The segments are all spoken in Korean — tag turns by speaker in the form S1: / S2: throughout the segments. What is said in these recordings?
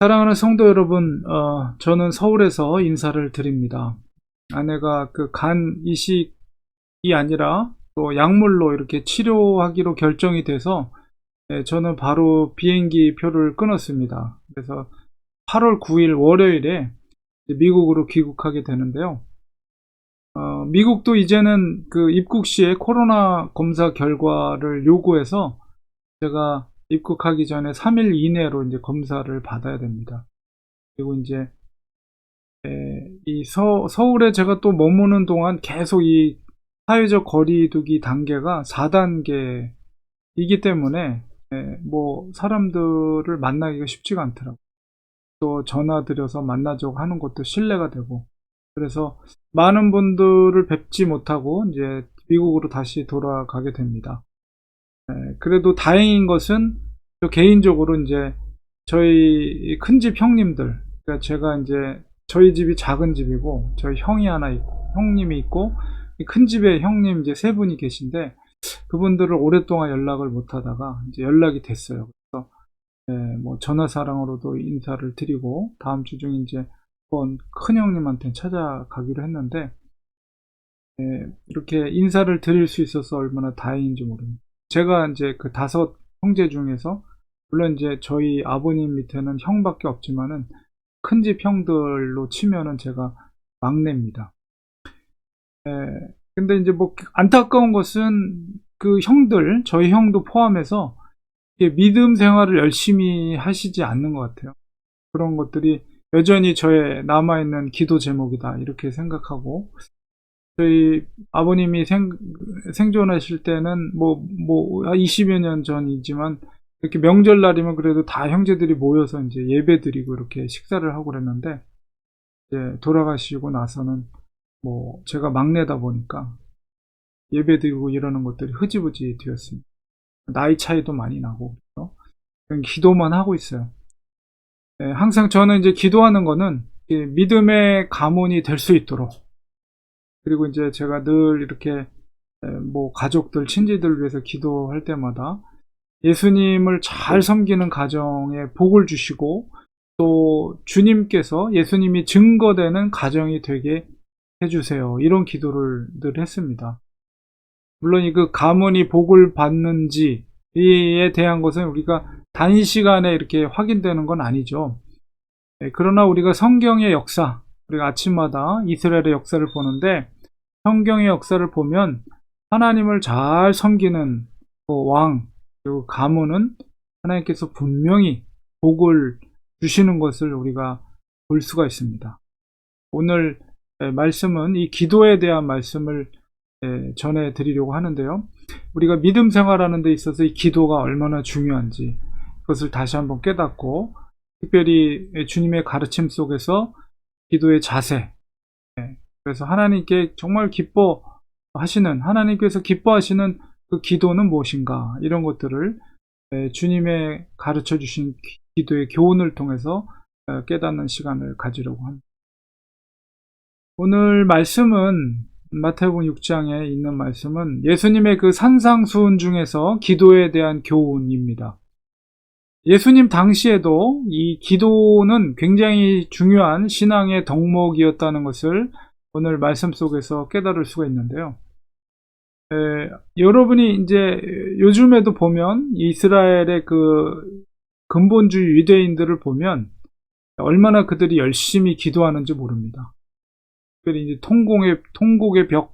S1: 사랑하는 성도 여러분, 저는 서울에서 인사를 드립니다. 아내가 그 간 이식이 아니라 또 약물로 이렇게 치료하기로 결정이 돼서 저는 바로 비행기 표를 끊었습니다. 그래서 8월 9일 월요일에 미국으로 귀국하게 되는데요. 미국도 이제는 그 입국 시에 코로나 검사 결과를 요구해서 제가 입국하기 전에 3일 이내로 이제 검사를 받아야 됩니다. 그리고 이제 이 서울에 제가 또 머무는 동안 계속 이 사회적 거리두기 단계가 4단계이기 때문에 뭐 사람들을 만나기가 쉽지가 않더라고요. 또 전화 드려서 만나자고 하는 것도 신뢰가 되고, 그래서 많은 분들을 뵙지 못하고 이제 미국으로 다시 돌아가게 됩니다. 그래도 다행인 것은 저 개인적으로 이제 저희 큰 집 형님들, 그러니까 제가 이제 저희 집이 작은 집이고 저희 형이 하나 있고 형님이 있고 큰 집에 형님 이제 세 분이 계신데 그분들을 오랫동안 연락을 못 하다가 이제 연락이 됐어요. 그래서 뭐 전화사랑으로도 인사를 드리고 다음 주 중에 이제 한번 큰 형님한테 찾아가기로 했는데 이렇게 인사를 드릴 수 있어서 얼마나 다행인지 모릅니다. 제가 이제 그 다섯 형제 중에서 물론 이제 저희 아버님 밑에는 형밖에 없지만은 큰 집 형들로 치면은 제가 막내입니다. 예, 근데 이제 뭐 안타까운 것은 그 형들, 저희 형도 포함해서 믿음 생활을 열심히 하시지 않는 것 같아요. 그런 것들이 여전히 저의 남아있는 기도 제목이다 이렇게 생각하고, 저희 아버님이 생존하실 때는 뭐 20여 년 전이지만 이렇게 명절날이면 그래도 다 형제들이 모여서 이제 예배 드리고 이렇게 식사를 하고 그랬는데, 이제 돌아가시고 나서는 뭐 제가 막내다 보니까 예배 드리고 이러는 것들이 흐지부지 되었습니다. 나이 차이도 많이 나고, 그래서 그냥 기도만 하고 있어요. 항상 저는 이제 기도하는 거는 믿음의 가문이 될 수 있도록, 그리고 이제 제가 늘 이렇게 뭐 가족들, 친지들을 위해서 기도할 때마다 예수님을 잘 섬기는 가정에 복을 주시고 또 주님께서 예수님이 증거되는 가정이 되게 해주세요. 이런 기도를 늘 했습니다. 물론 이 그 가문이 복을 받는지에 대한 것은 우리가 단시간에 이렇게 확인되는 건 아니죠. 그러나 우리가 성경의 역사, 우리가 아침마다 이스라엘의 역사를 보는데 성경의 역사를 보면 하나님을 잘 섬기는 그 왕, 그리고 가문은 하나님께서 분명히 복을 주시는 것을 우리가 볼 수가 있습니다. 오늘 말씀은 이 기도에 대한 말씀을 전해 드리려고 하는데요. 우리가 믿음 생활하는 데 있어서 이 기도가 얼마나 중요한지 그것을 다시 한번 깨닫고, 특별히 주님의 가르침 속에서 기도의 자세, 그래서 하나님께 정말 기뻐하시는, 하나님께서 기뻐하시는 그 기도는 무엇인가, 이런 것들을 주님의 가르쳐 주신 기도의 교훈을 통해서 깨닫는 시간을 가지려고 합니다. 오늘 말씀은 마태복음 6장에 있는 말씀은 예수님의 그 산상수훈 중에서 기도에 대한 교훈입니다. 예수님 당시에도 이 기도는 굉장히 중요한 신앙의 덕목이었다는 것을 오늘 말씀 속에서 깨달을 수가 있는데요. 여러분이 이제 요즘에도 보면 이스라엘의 그 근본주의 유대인들을 보면 얼마나 그들이 열심히 기도하는지 모릅니다. 특별히 이제 통곡의 벽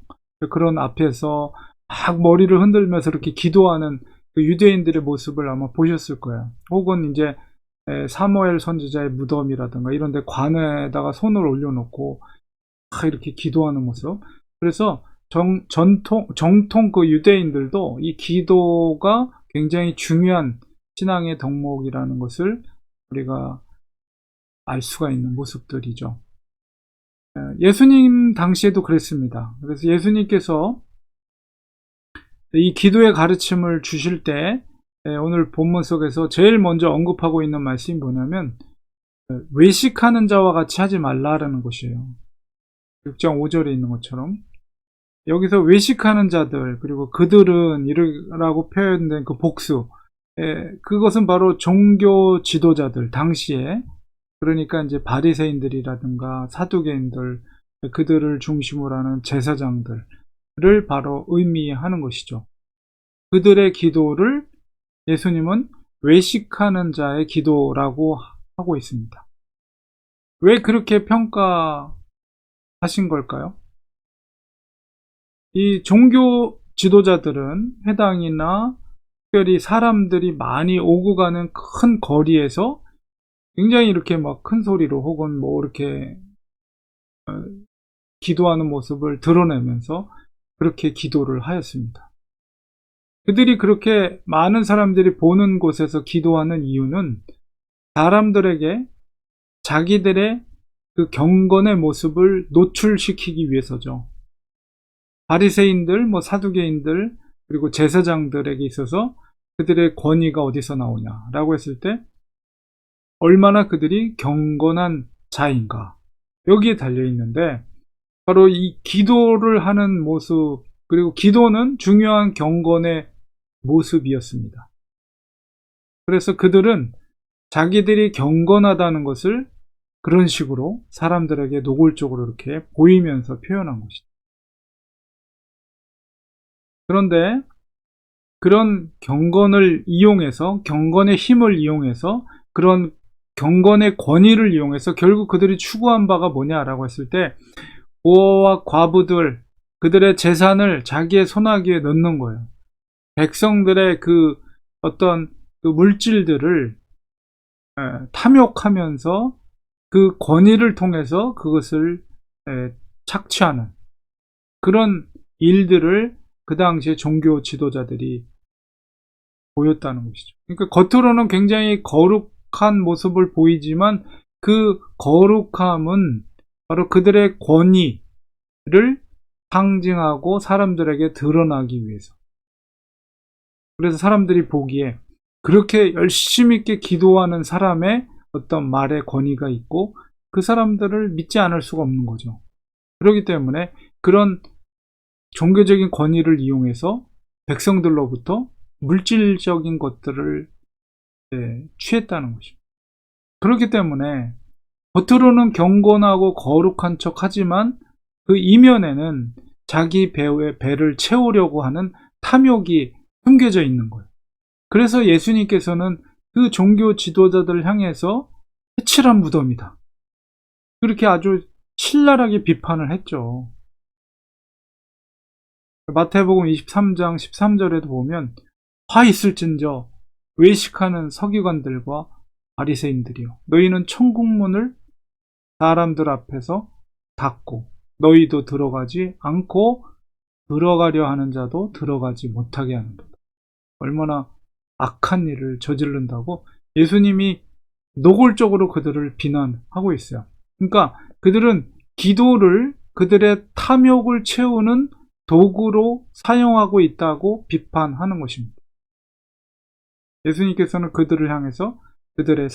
S1: 그런 앞에서 막 머리를 흔들면서 이렇게 기도하는 그 유대인들의 모습을 아마 보셨을 거예요. 혹은 이제 사무엘 선지자의 무덤이라든가 이런 데 관에다가 손을 올려놓고 막 이렇게 기도하는 모습. 그래서 정통 그 유대인들도 이 기도가 굉장히 중요한 신앙의 덕목이라는 것을 우리가 알 수가 있는 모습들이죠. 예수님 당시에도 그랬습니다. 그래서 예수님께서 이 기도의 가르침을 주실 때 오늘 본문 속에서 제일 먼저 언급하고 있는 말씀이 뭐냐면 외식하는 자와 같이 하지 말라라는 것이에요. 6장 5절에 있는 것처럼 여기서 외식하는 자들, 그리고 그들은 이라고 표현된 그 복수, 그것은 바로 종교 지도자들, 당시에 그러니까 이제 바리새인들이라든가 사두개인들, 그들을 중심으로 하는 제사장들을 바로 의미하는 것이죠. 그들의 기도를 예수님은 외식하는 자의 기도라고 하고 있습니다. 왜 그렇게 평가하신 걸까요? 이 종교 지도자들은 회당이나 특별히 사람들이 많이 오고 가는 큰 거리에서 굉장히 이렇게 막 큰 소리로 혹은 뭐 이렇게 기도하는 모습을 드러내면서 그렇게 기도를 하였습니다. 그들이 그렇게 많은 사람들이 보는 곳에서 기도하는 이유는 사람들에게 자기들의 그 경건의 모습을 노출시키기 위해서죠. 바리새인들, 뭐 사두개인들, 그리고 제사장들에게 있어서 그들의 권위가 어디서 나오냐라고 했을 때 얼마나 그들이 경건한 자인가, 여기에 달려 있는데, 바로 이 기도를 하는 모습, 그리고 기도는 중요한 경건의 모습이었습니다. 그래서 그들은 자기들이 경건하다는 것을 그런 식으로 사람들에게 노골적으로 이렇게 보이면서 표현한 것이죠. 그런데 그런 경건을 이용해서, 경건의 힘을 이용해서, 그런 경건의 권위를 이용해서 결국 그들이 추구한 바가 뭐냐라고 했을 때, 고아와 과부들, 그들의 재산을 자기의 손아귀에 넣는 거예요. 백성들의 그 어떤 그 물질들을 탐욕하면서 그 권위를 통해서 그것을 착취하는 그런 일들을 그 당시에 종교 지도자들이 보였다는 것이죠. 그러니까 겉으로는 굉장히 거룩한 모습을 보이지만 그 거룩함은 바로 그들의 권위를 상징하고 사람들에게 드러나기 위해서. 그래서 사람들이 보기에 그렇게 열심히 있게 기도하는 사람의 어떤 말의 권위가 있고 그 사람들을 믿지 않을 수가 없는 거죠. 그렇기 때문에 그런 종교적인 권위를 이용해서 백성들로부터 물질적인 것들을 취했다는 것입니다. 그렇기 때문에 겉으로는 경건하고 거룩한 척 하지만 그 이면에는 자기 배를 채우려고 하는 탐욕이 숨겨져 있는 거예요. 그래서 예수님께서는 그 종교 지도자들을 향해서 해칠한 무덤이다, 그렇게 아주 신랄하게 비판을 했죠. 마태복음 23장 13절에도 보면 화 있을진저 외식하는 서기관들과 바리새인들이요, 너희는 천국문을 사람들 앞에서 닫고 너희도 들어가지 않고 들어가려 하는 자도 들어가지 못하게 하는다. 얼마나 악한 일을 저지른다고 예수님이 노골적으로 그들을 비난하고 있어요. 그러니까 그들은 기도를 그들의 탐욕을 채우는 도구로 사용하고 있다고 비판하는 것입니다. 예수님께서는 그들을 향해서 그들의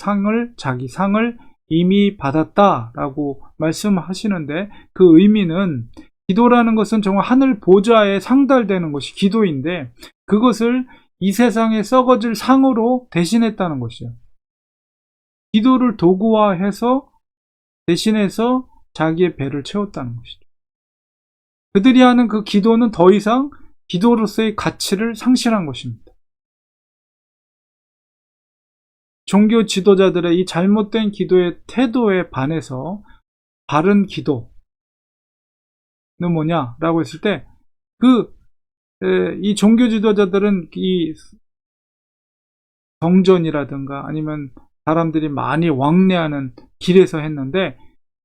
S1: 자기 상을 이미 받았다라고 말씀하시는데, 그 의미는 기도라는 것은 정말 하늘 보좌에 상달되는 것이 기도인데 그것을 이 세상에 썩어질 상으로 대신했다는 것이에요. 기도를 도구화해서 대신해서 자기의 배를 채웠다는 것이죠. 그들이 하는 그 기도는 더 이상 기도로서의 가치를 상실한 것입니다. 종교 지도자들의 이 잘못된 기도의 태도에 반해서 바른 기도는 뭐냐라고 했을 때, 이 종교 지도자들은 이 성전이라든가 아니면 사람들이 많이 왕래하는 길에서 했는데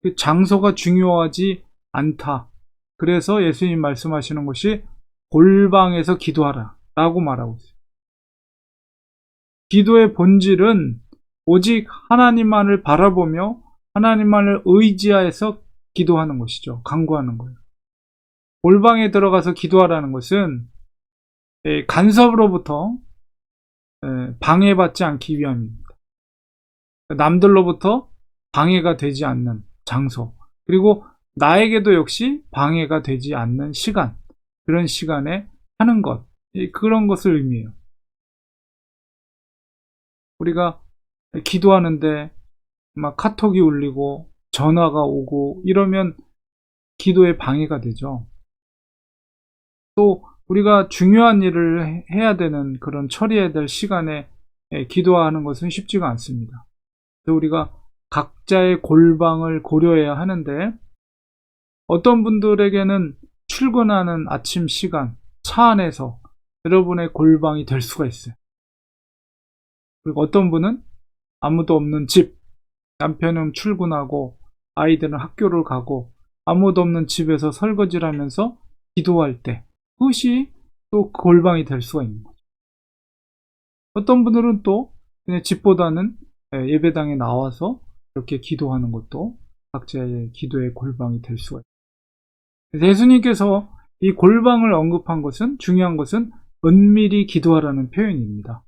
S1: 그 장소가 중요하지 않다. 그래서 예수님 말씀하시는 것이 골방에서 기도하라 라고 말하고 있어요. 기도의 본질은 오직 하나님만을 바라보며 하나님만을 의지하여서 기도하는 것이죠. 간구하는 거예요. 골방에 들어가서 기도하라는 것은 간섭으로부터 방해받지 않기 위함입니다. 남들로부터 방해가 되지 않는 장소, 그리고 나에게도 역시 방해가 되지 않는 시간, 그런 시간에 하는 것, 그런 것을 의미해요. 우리가 기도하는데 막 카톡이 울리고 전화가 오고 이러면 기도에 방해가 되죠. 또 우리가 중요한 일을 해야 되는 그런 처리해야 될 시간에 기도하는 것은 쉽지가 않습니다. 그래서 우리가 각자의 골방을 고려해야 하는데 어떤 분들에게는 출근하는 아침 시간 차 안에서 여러분의 골방이 될 수가 있어요. 그리고 어떤 분은 아무도 없는 집, 남편은 출근하고 아이들은 학교를 가고 아무도 없는 집에서 설거지를 하면서 기도할 때 그것이 또 골방이 될 수가 있는 거죠. 어떤 분들은 또 그냥 집보다는 예배당에 나와서 이렇게 기도하는 것도 각자의 기도의 골방이 될 수가 있어요. 예수님께서 이 골방을 언급한 것은 중요한 것은 은밀히 기도하라는 표현입니다.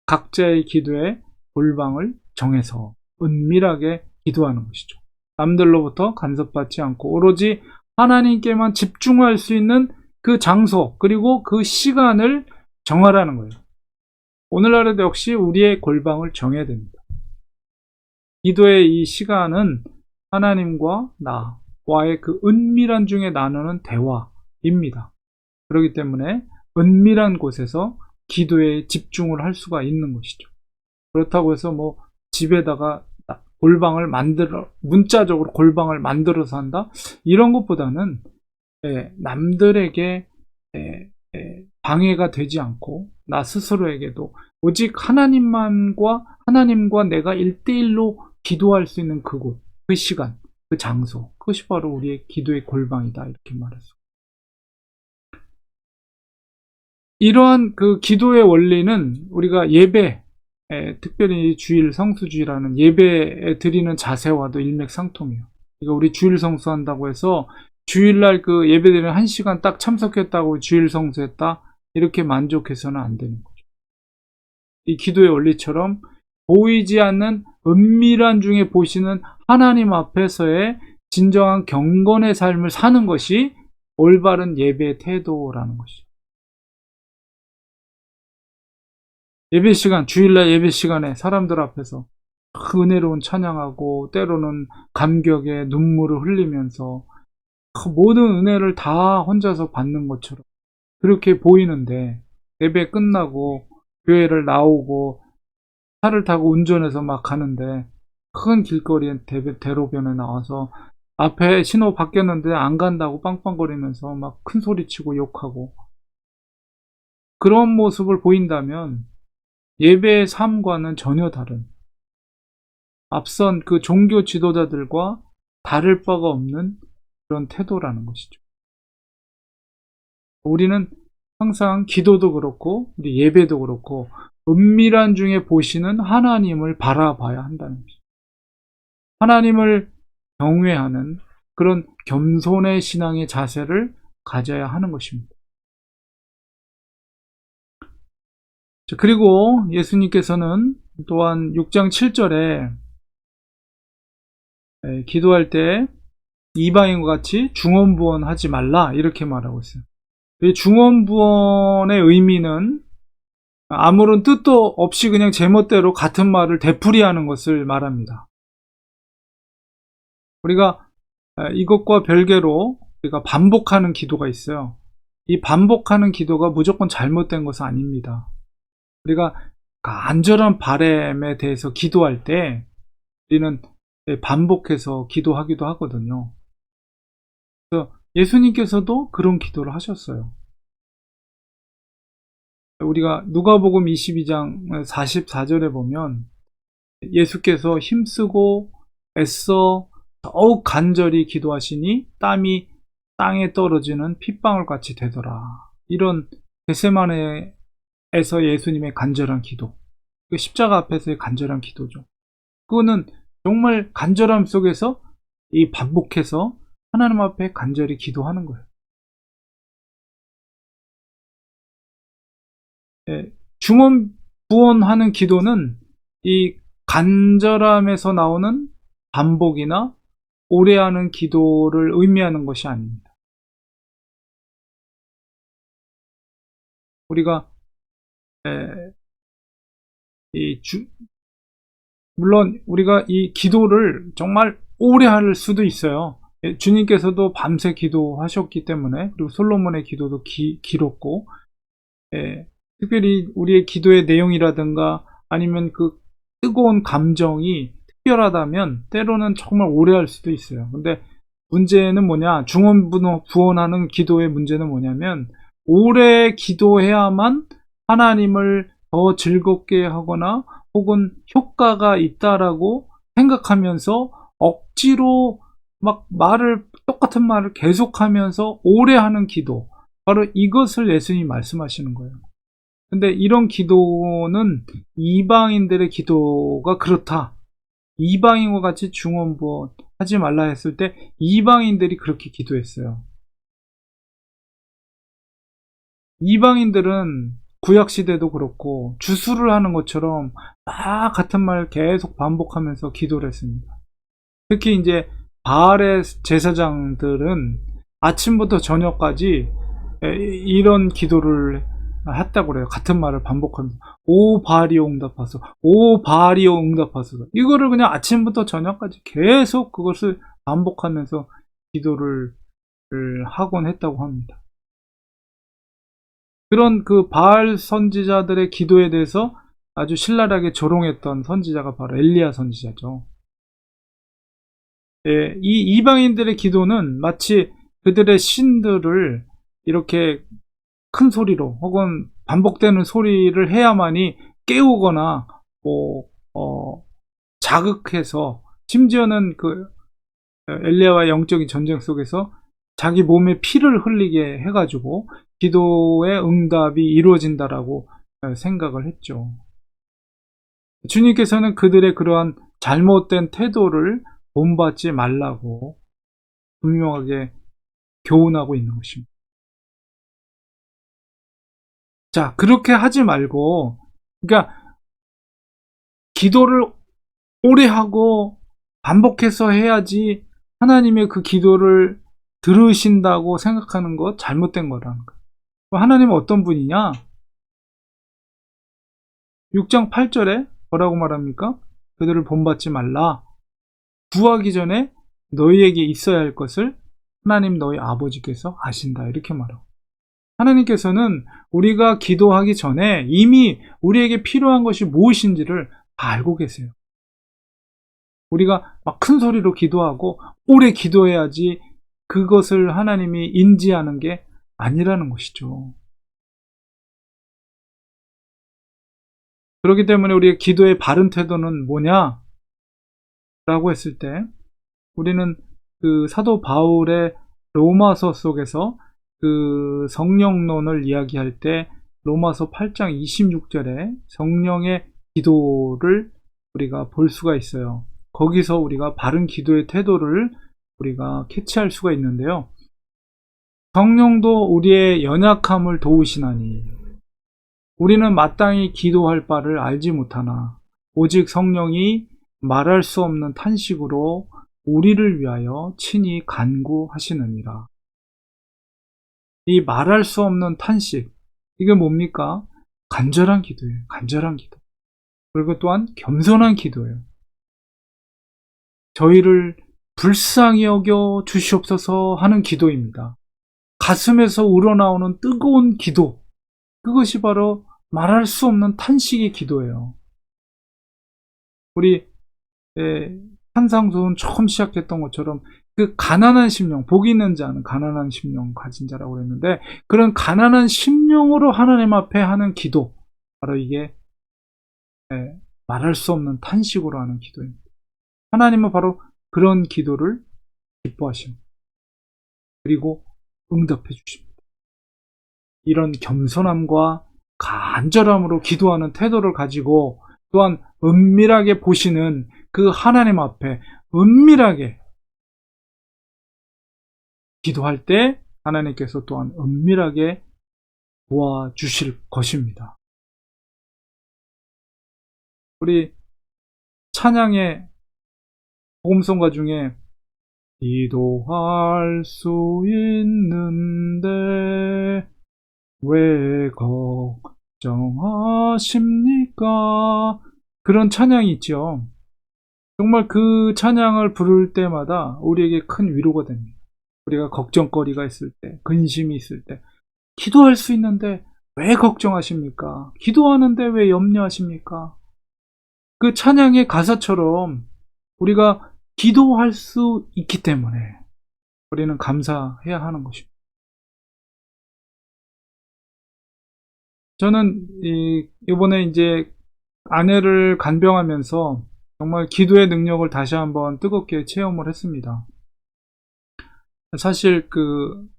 S1: 각자의 기도의 골방을 정해서 은밀하게 기도하는 것이죠. 남들로부터 간섭받지 않고 오로지 하나님께만 집중할 수 있는 그 장소 그리고 그 시간을 정하라는 거예요. 오늘날에도 역시 우리의 골방을 정해야 됩니다. 기도의 이 시간은 하나님과 나와의 그 은밀한 중에 나누는 대화입니다. 그렇기 때문에 은밀한 곳에서 기도에 집중을 할 수가 있는 것이죠. 그렇다고 해서 뭐 집에다가 골방을 문자적으로 골방을 만들어서 한다? 이런 것보다는 남들에게 방해가 되지 않고 나 스스로에게도 오직 하나님과 내가 1대1로 기도할 수 있는 그곳, 그 시간, 그 장소, 그것이 바로 우리의 기도의 골방이다 이렇게 말했어. 이러한 그 기도의 원리는 우리가 예배, 특별히 주일 성수주의라는 예배에 드리는 자세와도 일맥상통해요. 그러니까 우리 주일 성수한다고 해서 주일날 그 예배드리는 1시간 딱 참석했다고 주일 성수했다 이렇게 만족해서는 안 되는 거죠. 이 기도의 원리처럼 보이지 않는 은밀한 중에 보시는 하나님 앞에서의 진정한 경건의 삶을 사는 것이 올바른 예배의 태도라는 것이죠. 예배 시간, 주일날 예배 시간에 사람들 앞에서 은혜로운 찬양하고 때로는 감격에 눈물을 흘리면서 모든 은혜를 다 혼자서 받는 것처럼 그렇게 보이는데 예배 끝나고 교회를 나오고 차를 타고 운전해서 막 가는데 큰 길거리에 대로변에 나와서 앞에 신호 바뀌었는데 안 간다고 빵빵거리면서 막 큰 소리치고 욕하고 그런 모습을 보인다면 예배의 삶과는 전혀 다른 앞선 그 종교 지도자들과 다를 바가 없는 그런 태도라는 것이죠. 우리는 항상 기도도 그렇고 우리 예배도 그렇고 은밀한 중에 보시는 하나님을 바라봐야 한다는 것이죠. 하나님을 경외하는 그런 겸손의 신앙의 자세를 가져야 하는 것입니다. 그리고 예수님께서는 또한 6장 7절에 기도할 때 이방인과 같이 중언부언하지 말라 이렇게 말하고 있어요. 이 중언부언의 의미는 아무런 뜻도 없이 그냥 제멋대로 같은 말을 되풀이하는 것을 말합니다. 우리가 이것과 별개로 우리가 반복하는 기도가 있어요. 이 반복하는 기도가 무조건 잘못된 것은 아닙니다. 우리가 간절한 바람에 대해서 기도할 때 우리는 반복해서 기도하기도 하거든요. 그래서 예수님께서도 그런 기도를 하셨어요. 우리가 누가복음 22장 44절에 보면 예수께서 힘쓰고 애써 더욱 간절히 기도하시니 땀이 땅에 떨어지는 핏방울 같이 되더라. 이런 겟세마네에서 예수님의 간절한 기도, 그 십자가 앞에서의 간절한 기도죠. 그거는 정말 간절함 속에서 이 반복해서 하나님 앞에 간절히 기도하는 거예요. 중언부언하는 기도는 이 간절함에서 나오는 반복이나 오래 하는 기도를 의미하는 것이 아닙니다. 우리가 이 물론 우리가 이 기도를 정말 오래 할 수도 있어요. 주님께서도 밤새 기도하셨기 때문에, 그리고 솔로몬의 기도도 길었고, 특별히 우리의 기도의 내용이라든가 아니면 그 뜨거운 감정이 특별하다면 때로는 정말 오래 할 수도 있어요. 근데 문제는 뭐냐, 중언부원하는 기도의 문제는 뭐냐면, 오래 기도해야만 하나님을 더 즐겁게 하거나 혹은 효과가 있다라고 생각하면서 억지로 막 똑같은 말을 계속하면서 오래 하는 기도, 바로 이것을 예수님이 말씀하시는 거예요. 근데 이런 기도는 이방인들의 기도가 그렇다, 이방인과 같이 중언부원 하지 말라 했을 때 이방인들이 그렇게 기도했어요. 이방인들은 구약시대도 그렇고 주술을 하는 것처럼 막 같은 말 계속 반복하면서 기도를 했습니다. 특히 이제 바알의 제사장들은 아침부터 저녁까지 이런 기도를 했다고 그래요. 같은 말을 반복하면서 오 바알이여 응답하소서, 오 바알이여 응답하소서. 이거를 그냥 아침부터 저녁까지 계속 그것을 반복하면서 기도를 하곤 했다고 합니다. 그런 그 바알 선지자들의 기도에 대해서 아주 신랄하게 조롱했던 선지자가 바로 엘리야 선지자죠. 이 이방인들의 기도는 마치 그들의 신들을 이렇게 큰 소리로 혹은 반복되는 소리를 해야만이 깨우거나 뭐 자극해서, 심지어는 그 엘리야와 영적인 전쟁 속에서 자기 몸에 피를 흘리게 해가지고 기도의 응답이 이루어진다라고 생각을 했죠. 주님께서는 그들의 그러한 잘못된 태도를 본받지 말라고 분명하게 교훈하고 있는 것입니다. 자, 그렇게 하지 말고, 그러니까 기도를 오래 하고 반복해서 해야지 하나님의 그 기도를 들으신다고 생각하는 것, 잘못된 거라는 거예요. 하나님은 어떤 분이냐? 6장 8절에 뭐라고 말합니까? 그들을 본받지 말라. 구하기 전에 너희에게 있어야 할 것을 하나님 너희 아버지께서 아신다. 이렇게 말하고, 하나님께서는 우리가 기도하기 전에 이미 우리에게 필요한 것이 무엇인지를 다 알고 계세요. 우리가 막 큰 소리로 기도하고 오래 기도해야지 그것을 하나님이 인지하는 게 아니라는 것이죠. 그렇기 때문에 우리의 기도의 바른 태도는 뭐냐? 라고 했을 때 우리는 그 사도 바울의 로마서 속에서 그 성령론을 이야기할 때 로마서 8장 26절에 성령의 기도를 우리가 볼 수가 있어요. 거기서 우리가 바른 기도의 태도를 우리가 캐치할 수가 있는데요. 성령도 우리의 연약함을 도우시나니 우리는 마땅히 기도할 바를 알지 못하나 오직 성령이 말할 수 없는 탄식으로 우리를 위하여 친히 간구하시느니라. 이 말할 수 없는 탄식, 이게 뭡니까? 간절한 기도예요. 간절한 기도. 그리고 또한 겸손한 기도예요. 저희를 불쌍히 여겨 주시옵소서 하는 기도입니다. 가슴에서 우러나오는 뜨거운 기도, 그것이 바로 말할 수 없는 탄식의 기도예요. 우리 산상수훈 처음 시작했던 것처럼 그 가난한 심령, 복이 있는 자는 가난한 심령 가진 자라고 그랬는데, 그런 가난한 심령으로 하나님 앞에 하는 기도, 바로 이게 말할 수 없는 탄식으로 하는 기도입니다. 하나님은 바로 그런 기도를 기뻐하십니다. 그리고 응답해 주십니다. 이런 겸손함과 간절함으로 기도하는 태도를 가지고 또한 은밀하게 보시는 그 하나님 앞에 은밀하게 기도할 때 하나님께서 또한 은밀하게 도와주실 것입니다. 우리 찬양의 복음성가 중에 기도할 수 있는데 왜 걱정하십니까? 그런 찬양이 있죠. 정말 그 찬양을 부를 때마다 우리에게 큰 위로가 됩니다. 우리가 걱정거리가 있을 때, 근심이 있을 때, 기도할 수 있는데 왜 걱정하십니까? 기도하는데 왜 염려하십니까? 그 찬양의 가사처럼 우리가 기도할 수 있기 때문에 우리는 감사해야 하는 것입니다. 저는 이번에 이제 아내를 간병하면서 정말 기도의 능력을 다시 한번 뜨겁게 체험을 했습니다. 사실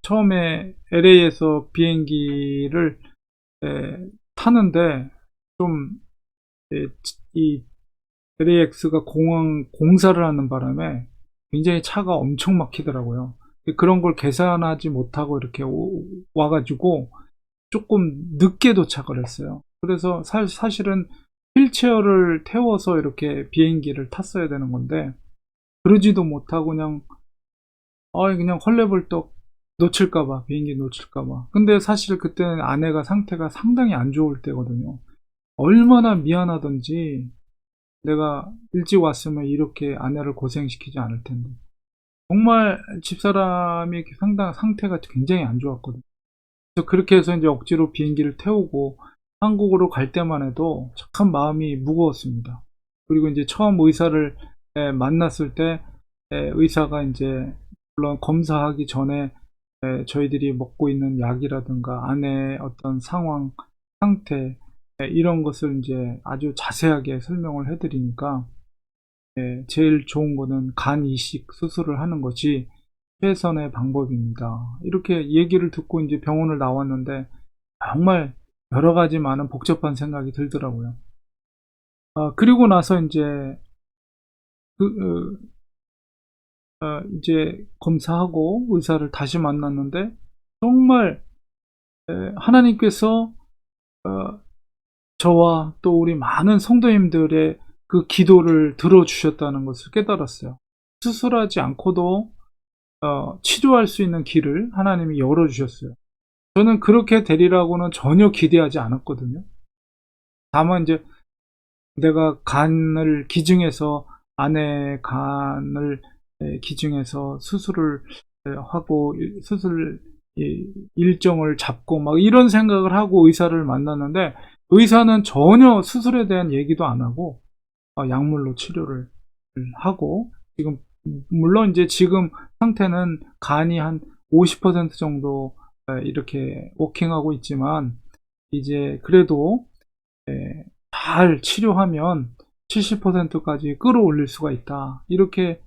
S1: 처음에 LA에서 비행기를 타는데 좀 이 LAX가 공항 공사를 하는 바람에 굉장히 차가 엄청 막히더라고요. 그런 걸 계산하지 못하고 이렇게 와가지고 조금 늦게 도착을 했어요. 그래서 사실은 휠체어를 태워서 이렇게 비행기를 탔어야 되는 건데 그러지도 못하고 그냥 헐레벌떡 놓칠까봐, 비행기 놓칠까봐. 근데 사실 그때는 아내가 상태가 상당히 안 좋을 때거든요. 얼마나 미안하던지 내가 일찍 왔으면 이렇게 아내를 고생시키지 않을 텐데. 정말 집사람이 상태가 굉장히 안 좋았거든요. 그래서 그렇게 해서 이제 억지로 비행기를 태우고 한국으로 갈 때만 해도 참 마음이 무거웠습니다. 그리고 이제 처음 의사를 만났을 때 의사가 이제 물론 검사하기 전에 저희들이 먹고 있는 약이라든가 아내의 어떤 상황, 상태 이런 것을 이제 아주 자세하게 설명을 해드리니까 제일 좋은 거는 간 이식 수술을 하는 것이 최선의 방법입니다. 이렇게 얘기를 듣고 이제 병원을 나왔는데 정말 여러 가지 많은 복잡한 생각이 들더라고요. 그리고 나서 이제 그, 이제 검사하고 의사를 다시 만났는데 정말 하나님께서 어, 저와 또 우리 많은 성도님들의 그 기도를 들어주셨다는 것을 깨달았어요. 수술하지 않고도 치료할 수 있는 길을 하나님이 열어주셨어요. 저는 그렇게 되리라고는 전혀 기대하지 않았거든요. 다만 이제 내가 간을 기증해서 아내 간을 기증해서 수술을 하고 수술 일정을 잡고 막 이런 생각을 하고 의사를 만났는데 의사는 전혀 수술에 대한 얘기도 안 하고 약물로 치료를 하고 지금 물론 이제 지금 상태는 간이 한 50% 정도 이렇게 워킹하고 있지만 이제 그래도 잘 치료하면 70%까지 끌어올릴 수가 있다. 이렇게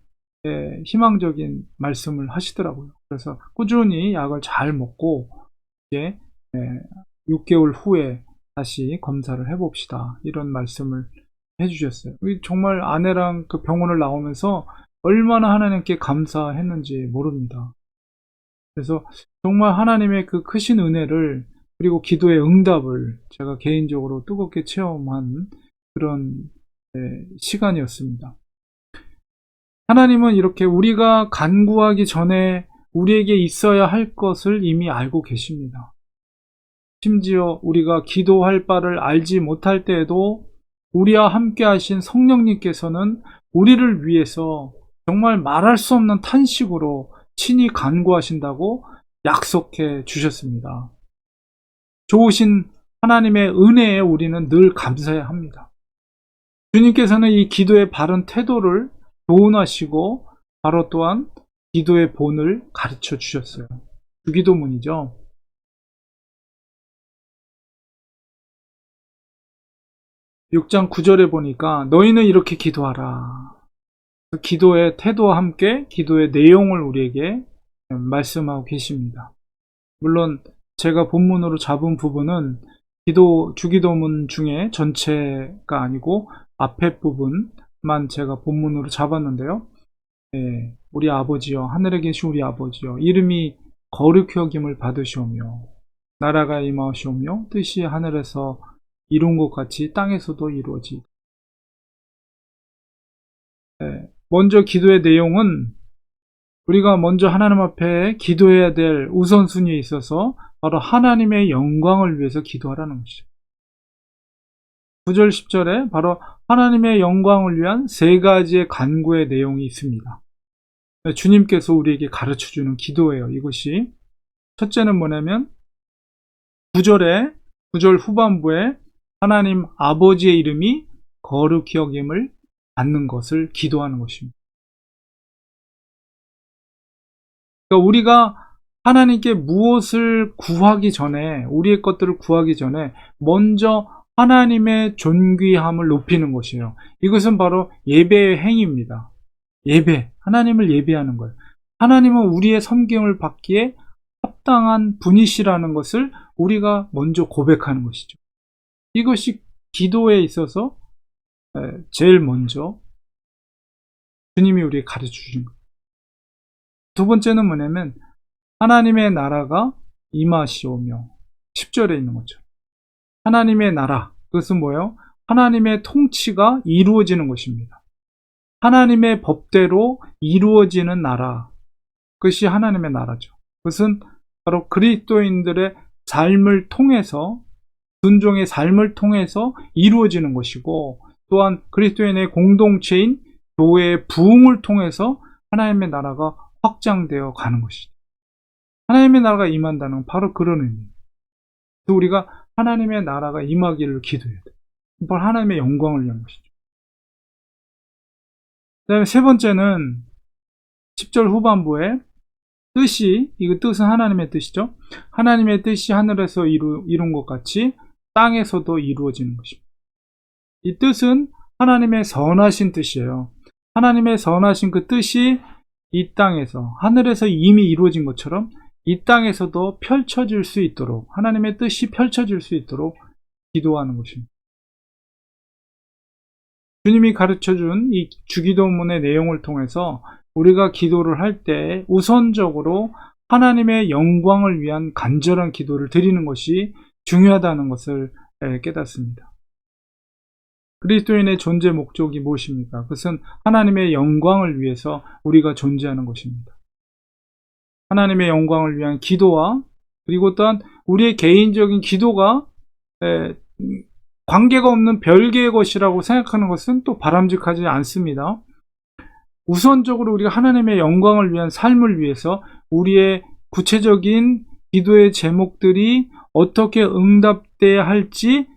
S1: 희망적인 말씀을 하시더라고요. 그래서 꾸준히 약을 잘 먹고 이제 6개월 후에 다시 검사를 해봅시다. 이런 말씀을 해주셨어요. 정말 아내랑 그 병원을 나오면서 얼마나 하나님께 감사했는지 모릅니다. 그래서 정말 하나님의 그 크신 은혜를 그리고 기도의 응답을 제가 개인적으로 뜨겁게 체험한 그런 시간이었습니다. 하나님은 이렇게 우리가 간구하기 전에 우리에게 있어야 할 것을 이미 알고 계십니다. 심지어 우리가 기도할 바를 알지 못할 때에도 우리와 함께 하신 성령님께서는 우리를 위해서 정말 말할 수 없는 탄식으로 친히 간구하신다고 약속해 주셨습니다. 좋으신 하나님의 은혜에 우리는 늘 감사해야 합니다. 주님께서는 이 기도의 바른 태도를 교훈하시고 바로 또한 기도의 본을 가르쳐 주셨어요. 주기도문이죠. 6장 9절에 보니까 너희는 이렇게 기도하라. 그 기도의 태도와 함께 기도의 내용을 우리에게 말씀하고 계십니다. 물론 제가 본문으로 잡은 부분은 주기도문 중에 전체가 아니고 앞에 부분만 제가 본문으로 잡았는데요. 우리 아버지여, 하늘에 계신 우리 아버지여, 이름이 거룩히 여김을 받으시오며 나라가 임하시오며 뜻이 하늘에서 이룬 것 같이 땅에서도 이루어지. 먼저 기도의 내용은 우리가 먼저 하나님 앞에 기도해야 될 우선순위에 있어서 바로 하나님의 영광을 위해서 기도하라는 것이죠. 9절 10절에 바로 하나님의 영광을 위한 세 가지의 간구의 내용이 있습니다. 주님께서 우리에게 가르쳐주는 기도예요. 이것이 첫째는 뭐냐면 9절 후반부에 하나님 아버지의 이름이 거룩히 여김을 받는 것을 기도하는 것입니다. 그러니까 우리가 하나님께 무엇을 구하기 전에, 우리의 것들을 구하기 전에 먼저 하나님의 존귀함을 높이는 것이에요. 이것은 바로 예배의 행위입니다. 예배, 하나님을 예배하는 거예요. 하나님은 우리의 섬김을 받기에 합당한 분이시라는 것을 우리가 먼저 고백하는 것이죠. 이것이 기도에 있어서 제일 먼저 주님이 우리에게 가르쳐 주신 거예요. 두 번째는 뭐냐면 하나님의 나라가 임하시오며 10절에 있는 거죠. 하나님의 나라, 그것은 뭐예요? 하나님의 통치가 이루어지는 것입니다. 하나님의 법대로 이루어지는 나라, 그것이 하나님의 나라죠. 그것은 바로 그리스도인들의 삶을 통해서, 순종의 삶을 통해서 이루어지는 것이고, 또한 그리스도인의 공동체인 교회의 부흥을 통해서 하나님의 나라가 확장되어 가는 것이죠. 하나님의 나라가 임한다는 건 바로 그런 의미예요. 우리가 하나님의 나라가 임하기를 기도해야 돼요. 바로 하나님의 영광을 위한 것이죠. 그 다음에 세 번째는 10절 후반부에 뜻이, 이거 뜻은 하나님의 뜻이죠. 하나님의 뜻이 하늘에서 이룬 것 같이 땅에서도 이루어지는 것입니다. 이 뜻은 하나님의 선하신 뜻이에요. 하나님의 선하신 그 뜻이 이 땅에서, 하늘에서 이미 이루어진 것처럼 이 땅에서도 펼쳐질 수 있도록, 하나님의 뜻이 펼쳐질 수 있도록 기도하는 것입니다. 주님이 가르쳐준 이 주기도문의 내용을 통해서 우리가 기도를 할 때 우선적으로 하나님의 영광을 위한 간절한 기도를 드리는 것이 중요하다는 것을 깨닫습니다. 그리스도인의 존재 목적이 무엇입니까? 그것은 하나님의 영광을 위해서 우리가 존재하는 것입니다. 하나님의 영광을 위한 기도와, 그리고 또한 우리의 개인적인 기도가 관계가 없는 별개의 것이라고 생각하는 것은 또 바람직하지 않습니다. 우선적으로 우리가 하나님의 영광을 위한 삶을 위해서 우리의 구체적인 기도의 제목들이 어떻게 응답돼야 할지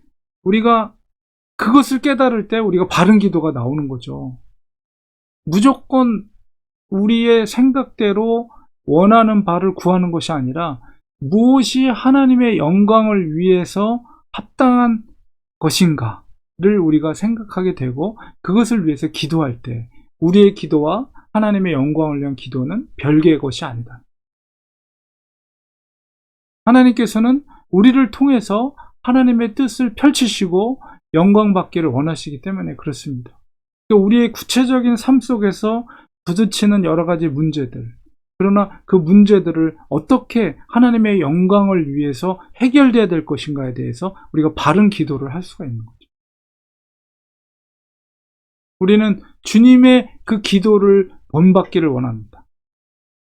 S1: 우리가 그것을 깨달을 때 우리가 바른 기도가 나오는 거죠. 무조건 우리의 생각대로 원하는 바를 구하는 것이 아니라 무엇이 하나님의 영광을 위해서 합당한 것인가를 우리가 생각하게 되고, 그것을 위해서 기도할 때 우리의 기도와 하나님의 영광을 위한 기도는 별개의 것이 아니다. 하나님께서는 우리를 통해서 하나님의 뜻을 펼치시고 영광 받기를 원하시기 때문에 그렇습니다. 우리의 구체적인 삶 속에서 부딪히는 여러 가지 문제들, 그러나 그 문제들을 어떻게 하나님의 영광을 위해서 해결돼야 될 것인가에 대해서 우리가 바른 기도를 할 수가 있는 거죠. 우리는 주님의 그 기도를 본받기를 원합니다.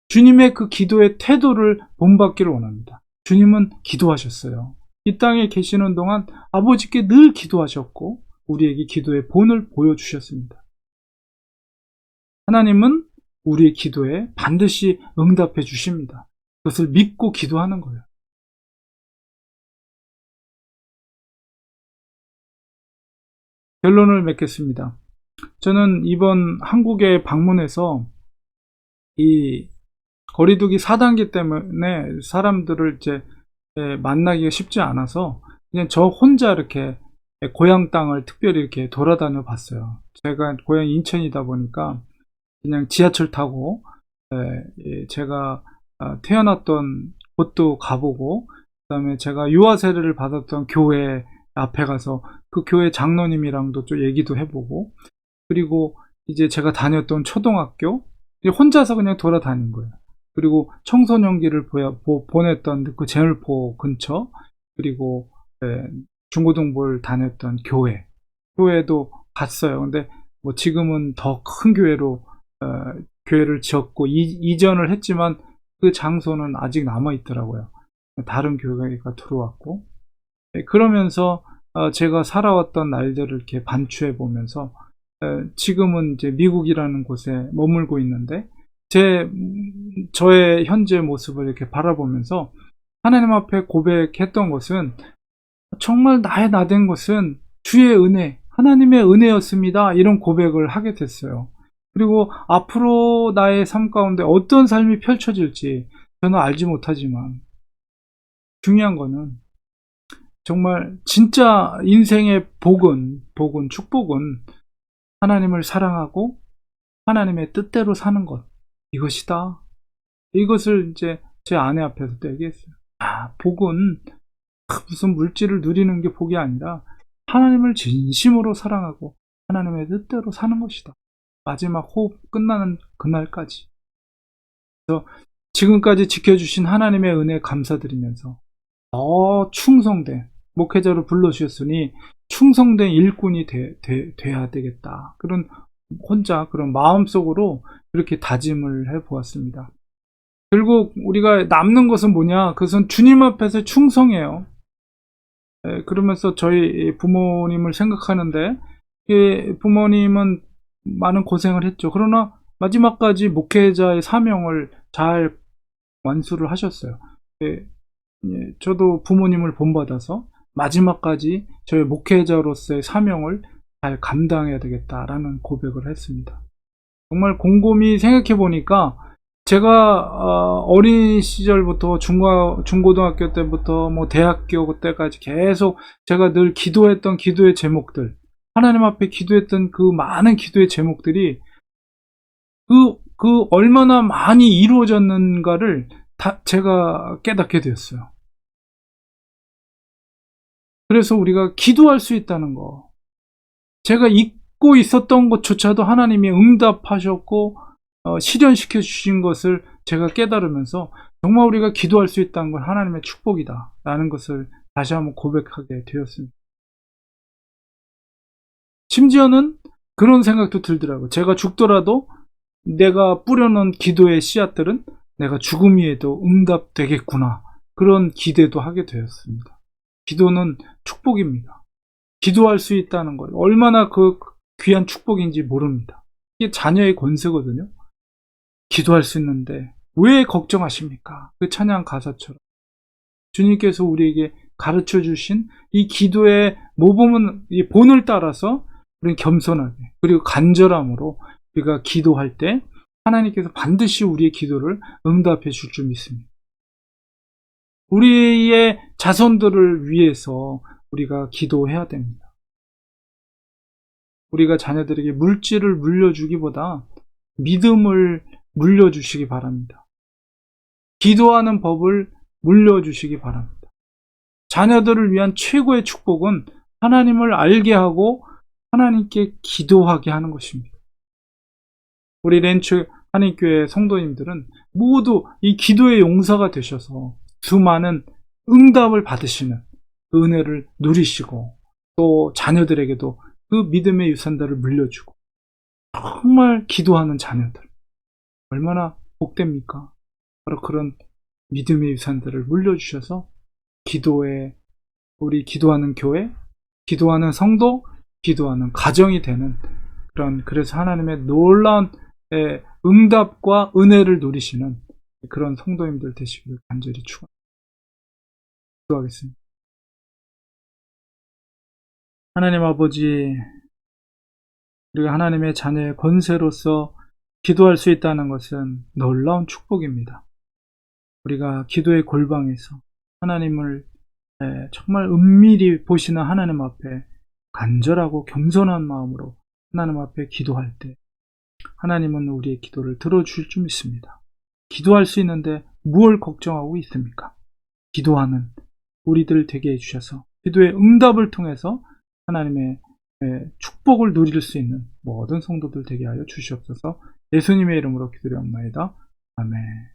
S1: 주님의 그 기도의 태도를 본받기를 원합니다. 주님은 기도하셨어요. 이 땅에 계시는 동안 아버지께 늘 기도하셨고 우리에게 기도의 본을 보여주셨습니다. 하나님은 우리의 기도에 반드시 응답해 주십니다. 그것을 믿고 기도하는 거예요. 결론을 맺겠습니다. 저는 이번 한국에 방문해서 이 거리두기 4단계 때문에 사람들을 이제 만나기가 쉽지 않아서 그냥 저 혼자 이렇게 고향 땅을 특별히 이렇게 돌아다녀 봤어요. 제가 고향이 인천이다 보니까 그냥 지하철 타고 제가 태어났던 곳도 가보고, 그다음에 제가 유아 세례를 받았던 교회 앞에 가서 그 교회 장로님이랑도 좀 얘기도 해보고, 그리고 이제 제가 다녔던 초등학교 혼자서 그냥 돌아다닌 거예요. 그리고 청소년기를 보냈던 그 제물포 근처, 그리고 중고등부를 다녔던 교회도 갔어요. 근데 뭐 지금은 더 큰 교회로 교회를 지었고 이전을 했지만 그 장소는 아직 남아 있더라고요. 다른 교회가 들어왔고, 그러면서 제가 살아왔던 날들을 이렇게 반추해 보면서 지금은 이제 미국이라는 곳에 머물고 있는데 저의 현재 모습을 이렇게 바라보면서 하나님 앞에 고백했던 것은 정말 나의 나된 것은 주의 은혜, 하나님의 은혜였습니다. 이런 고백을 하게 됐어요. 그리고 앞으로 나의 삶 가운데 어떤 삶이 펼쳐질지 저는 알지 못하지만 중요한 거는 정말 진짜 인생의 축복은 하나님을 사랑하고 하나님의 뜻대로 사는 것. 이것이다. 이것을 이제 제 아내 앞에서 또 얘기했어요. 복은 무슨 물질을 누리는 게 복이 아니라 하나님을 진심으로 사랑하고 하나님의 뜻대로 사는 것이다. 마지막 호흡 끝나는 그날까지. 그래서 지금까지 지켜주신 하나님의 은혜에 감사드리면서 더 충성된 목회자로 불러주셨으니 충성된 일꾼이 돼야 되겠다. 혼자 그런 마음속으로 그렇게 다짐을 해보았습니다. 결국 우리가 남는 것은 뭐냐? 그것은 주님 앞에서 충성해요. 그러면서 저희 부모님을 생각하는데 부모님은 많은 고생을 했죠. 그러나 마지막까지 목회자의 사명을 잘 완수를 하셨어요. 저도 부모님을 본받아서 마지막까지 저희 목회자로서의 사명을 잘 감당해야 되겠다라는 고백을 했습니다. 정말 곰곰이 생각해 보니까 제가 어린 시절부터 중고등학교 때부터 뭐 대학교 때까지 계속 제가 늘 기도했던 기도의 제목들, 하나님 앞에 기도했던 그 많은 기도의 제목들이 그 얼마나 많이 이루어졌는가를 다 제가 깨닫게 되었어요. 그래서 우리가 기도할 수 있다는 거, 제가 잊고 있었던 것조차도 하나님이 응답하셨고 실현시켜 주신 것을 제가 깨달으면서 정말 우리가 기도할 수 있다는 건 하나님의 축복이다 라는 것을 다시 한번 고백하게 되었습니다. 심지어는 그런 생각도 들더라고요. 제가 죽더라도 내가 뿌려놓은 기도의 씨앗들은 내가 죽음 위에도 응답되겠구나, 그런 기대도 하게 되었습니다. 기도는 축복입니다. 기도할 수 있다는 것, 얼마나 그 귀한 축복인지 모릅니다. 이게 자녀의 권세거든요. 기도할 수 있는데 왜 걱정하십니까? 그 찬양 가사처럼 주님께서 우리에게 가르쳐 주신 이 기도의 모범은, 이 본을 따라서 우리는 겸손하게 그리고 간절함으로 우리가 기도할 때 하나님께서 반드시 우리의 기도를 응답해 줄 줄 믿습니다. 우리의 자손들을 위해서 우리가 기도해야 됩니다. 우리가 자녀들에게 물질을 물려주기보다 믿음을 물려주시기 바랍니다. 기도하는 법을 물려주시기 바랍니다. 자녀들을 위한 최고의 축복은 하나님을 알게 하고 하나님께 기도하게 하는 것입니다. 우리 렌츠 한인교회 성도님들은 모두 이 기도의 용사가 되셔서 수많은 응답을 받으시는 그 은혜를 누리시고 또 자녀들에게도 그 믿음의 유산들을 물려주고 정말 기도하는 자녀들, 얼마나 복됩니까? 바로 그런 믿음의 유산들을 물려주셔서 우리 기도하는 교회, 기도하는 성도, 기도하는 가정이 되는 그래서 하나님의 놀라운 응답과 은혜를 누리시는 그런 성도님들 되시길 간절히 축원합니다. 기도하겠습니다. 하나님 아버지, 우리가 하나님의 자녀의 권세로서 기도할 수 있다는 것은 놀라운 축복입니다. 우리가 기도의 골방에서 하나님을 정말 은밀히 보시는 하나님 앞에 간절하고 겸손한 마음으로 하나님 앞에 기도할 때 하나님은 우리의 기도를 들어주실 줄 믿습니다. 기도할 수 있는데 무엇을 걱정하고 있습니까? 기도하는 우리들 되게 해주셔서 기도의 응답을 통해서 하나님의 축복을 누릴 수 있는 모든 성도들 되게 하여 주시옵소서. 예수님의 이름으로 기도드리옵나이다. 아멘.